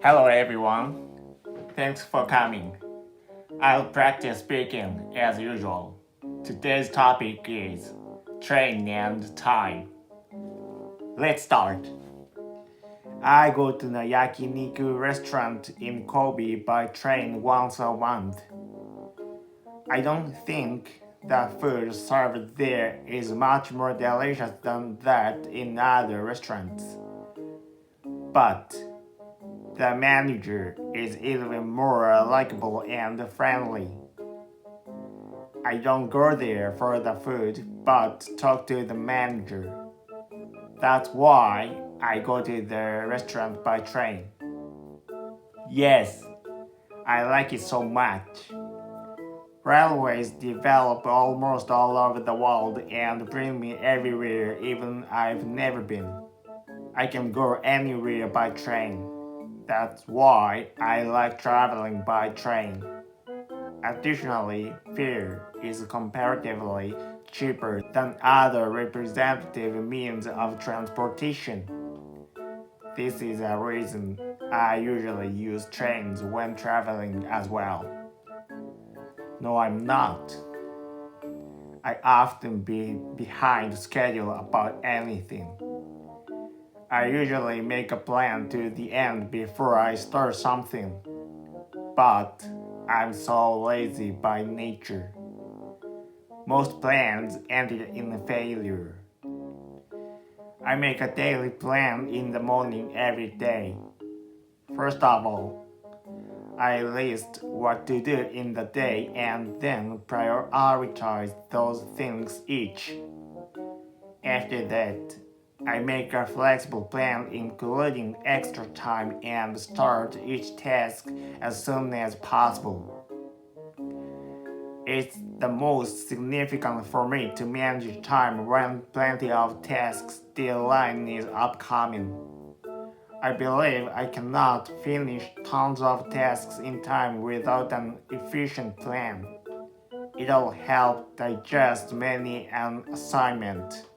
Hello everyone, thanks for coming. I'll practice speaking as usual. Today's topic is train and time. Let's start. I go to the yakiniku restaurant in Kobe by train once a month. I don't think the food served there is much more delicious than that in other restaurants. But the manager is even more likable and friendly. I don't go there for the food, but talk to the manager. That's why I go to the restaurant by train. Yes, I like it so much. Railways develop almost all over the world and bring me everywhere even I've never been. I can go anywhere by train. That's why I like traveling by train. Additionally, fare is comparatively cheaper than other representative means of transportation. This is a reason I usually use trains when traveling as well. No, I'm not. I often be behind schedule about anything. I usually make a plan to the end before I start something. But I'm so lazy by nature. Most plans ended in failure. I make a daily plan in the morning every day. First of all, I list what to do in the day and then prioritize those things each. After that, I make a flexible plan including extra time and start each task as soon as possible. It's the most significant for me to manage time when plenty of tasks deadline is upcoming. I believe I cannot finish tons of tasks in time without an efficient plan. It'll help digest many an assignment.